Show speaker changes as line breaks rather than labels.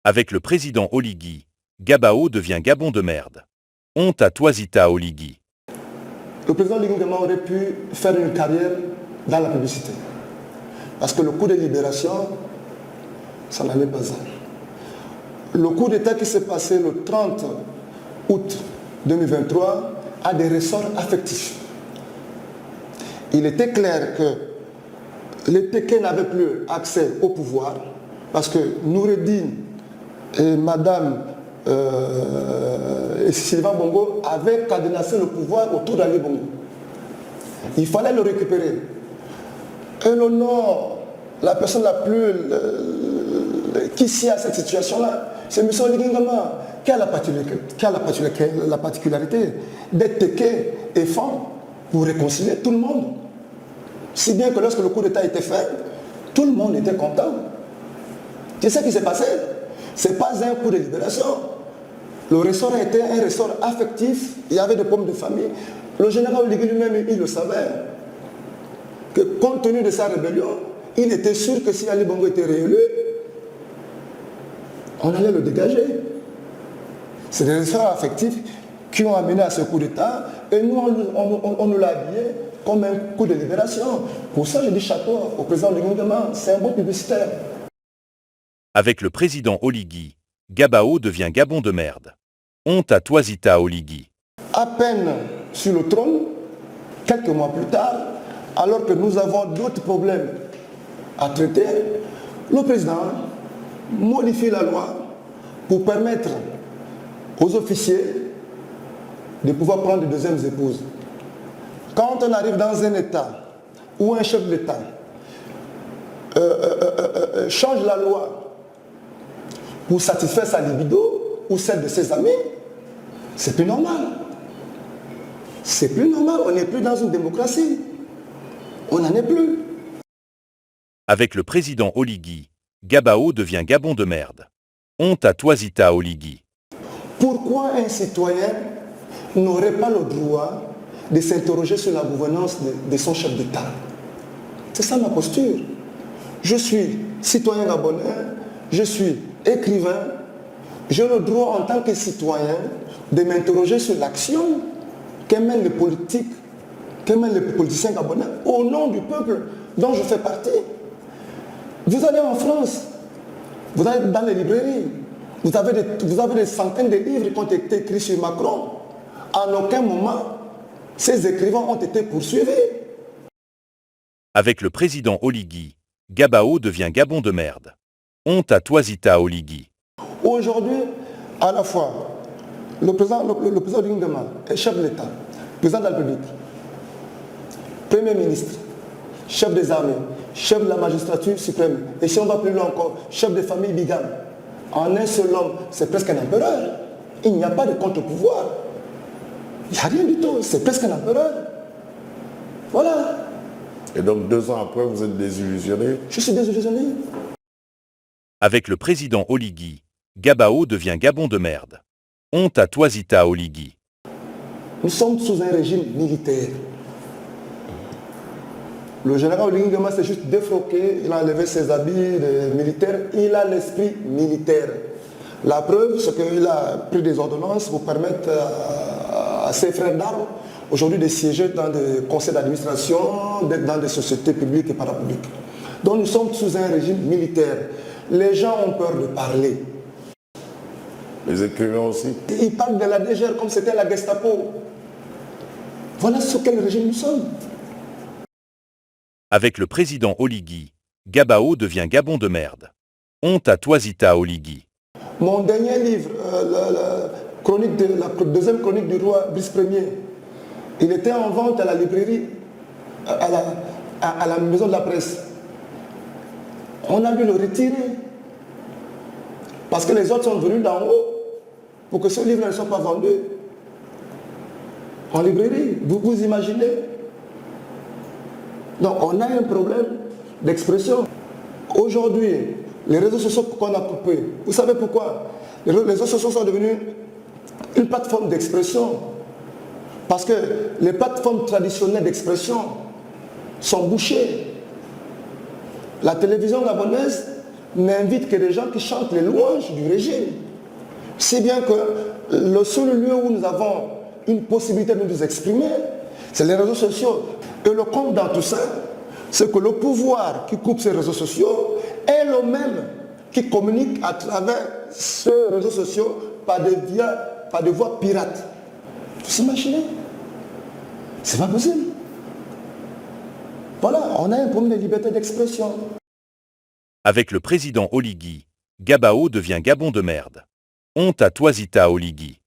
Avec le président Oligui, Gabao devient Gabon de merde. Honte à toi Zita Oligui.
Le président Oligui Nguema aurait pu faire une carrière dans la publicité. Parce que le coup de libération, ça n'en est pas un. Le coup d'État qui s'est passé le 30 août 2023 a des ressorts affectifs. Il était clair que les Pékins n'avaient plus accès au pouvoir parce que Noureddine et Madame Sylvain Bongo avaient cadenassé le pouvoir autour d'Ali Bongo. Il fallait le récupérer. Et le Nord, la personne la plus qui s'y a cette situation-là, c'est M. Oligui Nguema qui a la particularité d'être teké et femme pour réconcilier tout le monde. Si bien que lorsque le coup d'État était fait, tout le monde était content. Tu sais ce qui s'est passé? Ce n'est pas un coup de libération. Le ressort a été un ressort affectif. Il y avait des pommes de famille. Le général Oligui lui-même, il le savait. Que compte tenu de sa rébellion, il était sûr que si Ali Bongo était réélu, on allait le dégager. C'est des ressorts affectifs qui ont amené à ce coup d'État et nous, on nous l'a habillé comme un coup de libération. Pour ça, je dis chapeau au président Oligui Nguema, c'est un bon publicitaire.
Avec le président Oligui, Gabao devient Gabon de merde. Honte à toi Zita Oligui.
À peine sur le trône, quelques mois plus tard, alors que nous avons d'autres problèmes à traiter, le président modifie la loi pour permettre aux officiers de pouvoir prendre de deuxièmes épouses. Quand on arrive dans un État où un chef d'État change la loi pour satisfaire sa libido ou celle de ses amis, c'est plus normal. C'est plus normal, on n'est plus dans une démocratie. On n'en est plus.
Avec le président Oligui, Gabao devient Gabon de merde. Honte à toi Zita Oligui.
Pourquoi un citoyen n'aurait pas le droit de s'interroger sur la gouvernance de son chef d'État? C'est ça ma posture. Je suis citoyen gabonais, je suis écrivain, j'ai le droit en tant que citoyen de m'interroger sur l'action que mènent les politiques, que mènent les politiciens gabonais au nom du peuple dont je fais partie. Vous allez en France, vous allez dans les librairies, vous avez des centaines de livres qui ont été écrits sur Macron. En aucun moment, ces écrivains ont été poursuivis.
Avec le président Oligui, Gabao devient Gabon de merde. Honte à toi Zita Oligui.
Aujourd'hui, à la fois, le président Oligui Nguema est chef de l'État, président de la République, Premier ministre, chef des armées, chef de la magistrature suprême, et si on va plus loin encore, chef de famille bigame. En un seul homme, c'est presque un empereur. Il n'y a pas de contre-pouvoir. Il n'y a rien du tout, c'est presque un empereur. Voilà.
Et donc 2 ans après, vous êtes désillusionné?
Je suis désillusionné.
Avec le président Oligui, Gabao devient Gabon de merde. Honte à toi Zita Oligui.
Nous sommes sous un régime militaire. Le général Oligui Nguema s'est juste défroqué, il a enlevé ses habits de militaire, il a l'esprit militaire. La preuve, c'est qu'il a pris des ordonnances pour permettre à ses frères d'armes aujourd'hui de siéger dans des conseils d'administration, d'être dans des sociétés publiques et parapubliques. Donc nous sommes sous un régime militaire. Les gens ont peur de parler.
Les écrivains aussi.
Ils parlent de la DGR comme c'était la Gestapo. Voilà sur quel régime nous sommes.
Avec le président Oligui, Gabao devient Gabon de merde. Honte à toi Zita Oligui.
Mon dernier livre, la deuxième chronique du roi Brice Ier, il était en vente à la librairie, à la maison de la presse. On a dû le retirer. Parce que les autres sont venus d'en haut pour que ce livre ne soit pas vendu en librairie. Vous vous imaginez? Donc on a un problème d'expression. Aujourd'hui, les réseaux sociaux qu'on a coupés, vous savez pourquoi? Les réseaux sociaux sont devenus une plateforme d'expression. Parce que les plateformes traditionnelles d'expression sont bouchées. La télévision gabonaise n'invite que des gens qui chantent les louanges du régime. C'est bien que le seul lieu où nous avons une possibilité de nous exprimer, c'est les réseaux sociaux. Et le compte dans tout ça, c'est que le pouvoir qui coupe ces réseaux sociaux est le même qui communique à travers ces réseaux sociaux par des voies pirates. Vous imaginez? C'est pas possible. Voilà, on a un problème de liberté d'expression.
Avec le président Oligui, Gabao devient Gabon de merde. Honte à toi Zita Oligui.